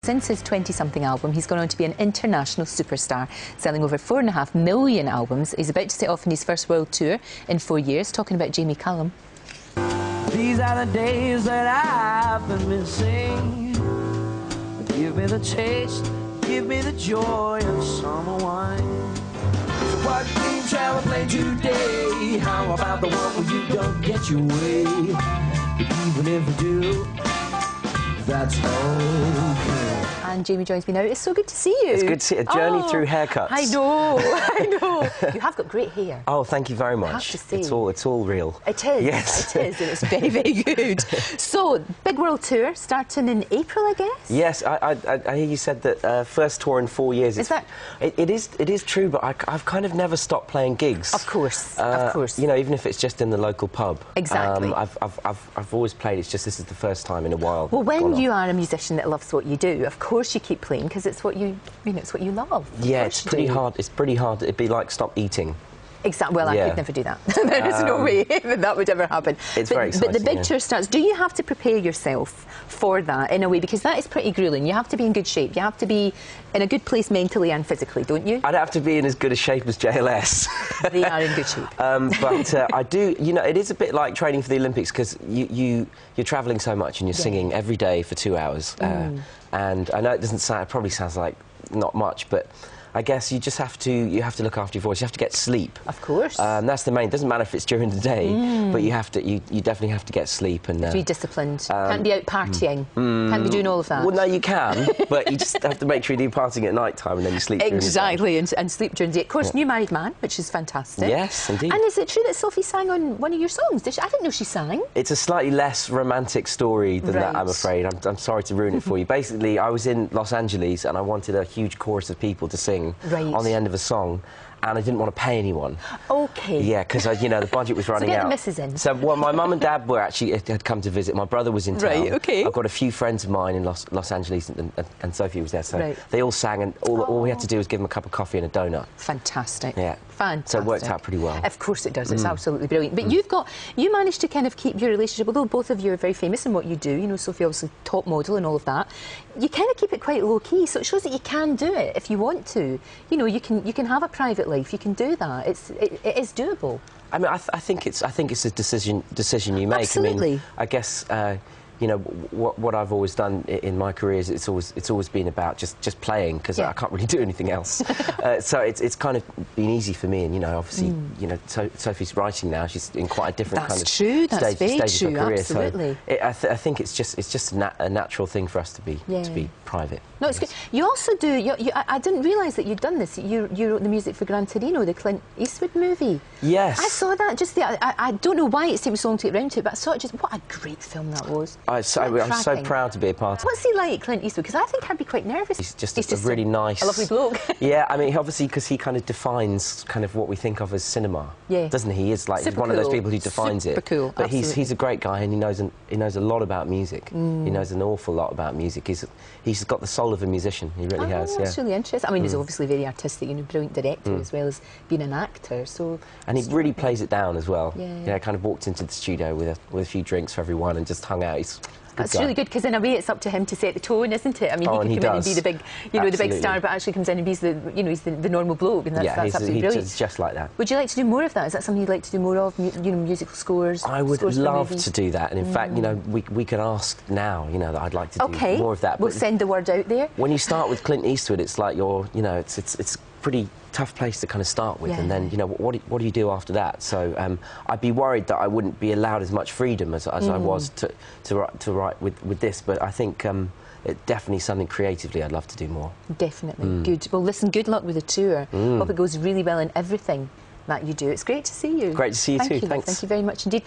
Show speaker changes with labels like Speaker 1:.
Speaker 1: Since his 20-something album, he's gone on to be an international superstar, selling over 4.5 million albums. He's about to set off on his first world tour in 4 years, talking about Jamie Cullum.
Speaker 2: These are the days that I've been missing. Give me the taste, give me the joy of summer wine. So what game shall we play today? How about the one where you don't get your way? But even if you do, that's okay.
Speaker 1: And Jamie joins me now. It's so good to see you.
Speaker 3: It's good to see a journey through haircuts.
Speaker 1: I know, I know. You have got great hair.
Speaker 3: Oh, thank you very much.
Speaker 1: I have to say.
Speaker 3: It's all real.
Speaker 1: It is.
Speaker 3: Yes.
Speaker 1: It is, and it's very, very good. So, big world tour starting in April, I guess?
Speaker 3: Yes, I hear you said that first tour in 4 years.
Speaker 1: Is that?
Speaker 3: It is true, but I've kind of never stopped playing gigs.
Speaker 1: Of course, of course.
Speaker 3: You know, even if it's just in the local pub.
Speaker 1: Exactly.
Speaker 3: I've always played. It's just this is the first time in a while.
Speaker 1: Well, when you are a musician that loves what you do, of course you keep playing because it's what you know, it's what you love.
Speaker 3: Yeah, it's pretty hard. It's pretty hard. It'd be like stop eating.
Speaker 1: Exactly. Well, I could never do that. There is no way that would ever happen.
Speaker 3: It's very exciting.
Speaker 1: But the big tour starts. Do you have to prepare yourself for that in a way? Because that is pretty grueling. You have to be in good shape. You have to be in a good place mentally and physically, don't you?
Speaker 3: I'd have to be in as good a shape as JLS.
Speaker 1: They are in good shape.
Speaker 3: But I do. You know, it is a bit like training for the Olympics because you're travelling so much and you're singing every day for 2 hours. And I know it doesn't sound. It probably sounds like not much, but I guess you just have to look after your voice. You have to get sleep.
Speaker 1: Of course.
Speaker 3: That's the main. It doesn't matter if it's during the day, but you definitely have to get sleep and
Speaker 1: be disciplined. Can't be out partying. Can't be doing all of that.
Speaker 3: Well, no, you can, but you just have to make sure you do partying at night time and then you sleep during the day.
Speaker 1: Exactly, and sleep during the day. Of course, new married man, which is fantastic.
Speaker 3: Yes, indeed.
Speaker 1: And is it true that Sophie sang on one of your songs? I didn't know she sang.
Speaker 3: It's a slightly less romantic story than that, I'm afraid. I'm sorry to ruin it for you. Basically, I was in Los Angeles and I wanted a huge chorus of people to sing on the end of a song, and I didn't want to pay anyone. Okay. Yeah, because you know the budget was running out.
Speaker 1: So get the missus in.
Speaker 3: So well, my mum and dad were had come to visit. My brother was in town.
Speaker 1: Right. Okay.
Speaker 3: I've got a few friends of mine in Los Angeles, and Sophie was there. So they all sang, and all we had to do was give them a cup of coffee and a donut.
Speaker 1: Fantastic.
Speaker 3: Yeah.
Speaker 1: Fantastic.
Speaker 3: So it worked out pretty well.
Speaker 1: Of course it does. It's absolutely brilliant. But you managed to kind of keep your relationship, although both of you are very famous in what you do. You know, Sophie obviously top model and all of that. You kind of keep it quite low key, so it shows that you can do it if you want to. You know, you can have a private life. You can do that. It is doable. I mean, I think it's a decision you make. Absolutely.
Speaker 3: I mean, I guess. You know what I've always done in my career is it's always been about just playing because I can't really do anything else. So it's kind of been easy for me, and you know obviously you know Sophie's writing now. She's in quite a different kind of stage of her career.
Speaker 1: Absolutely.
Speaker 3: So I think it's just a natural thing for us to be private.
Speaker 1: No, it's good. You also do. I didn't realise that you'd done this. You wrote the music for Gran Torino, the Clint Eastwood movie.
Speaker 3: Yes.
Speaker 1: I saw that just I don't know why it's taken so long to get round to it, but I saw it just. What a great film that was.
Speaker 3: I'm so proud to be a part of it.
Speaker 1: What's he like, Clint Eastwood? Because I think I'd be quite nervous.
Speaker 3: He's just a really nice...
Speaker 1: a lovely bloke.
Speaker 3: Yeah, I mean, obviously, because he kind of defines kind of what we think of as cinema. Yeah. Doesn't he? He's like one of those people who defines it.
Speaker 1: Super cool,
Speaker 3: but he's a great guy, and he knows a lot about music. He knows an awful lot about music. He's got the soul of a musician. He really has,
Speaker 1: that's really interesting. I mean, he's obviously very artistic, you know, brilliant director as well as being an actor, so...
Speaker 3: And he really plays it down as well.
Speaker 1: Yeah.
Speaker 3: Kind of walked into the studio with a few drinks for everyone and just hung out.
Speaker 1: That's really good because in a way it's up to him to set the tone, isn't it? I mean, he could come in and be the big, the big star, but actually comes in and he's he's the normal bloke, and that's absolutely brilliant.
Speaker 3: He's just like that.
Speaker 1: Would you like to do more of that? Is that something you'd like to do more of? You know, musical scores.
Speaker 3: I would love to do that, and in fact, you know, we can ask now, you know, that I'd like to do more of that.
Speaker 1: We'll send the word out there.
Speaker 3: When you start with Clint Eastwood, it's like it's pretty tough place to kind of start with, and then you know what do you do after that? So I'd be worried that I wouldn't be allowed as much freedom as I was to write with this, but I think it's definitely something creatively I'd love to do more.
Speaker 1: Definitely. Good. Well, listen, good luck with the tour. Hope it goes really well in everything that you do. It's great to see you.
Speaker 3: Great to see you too. Thanks.
Speaker 1: Thank you very much indeed.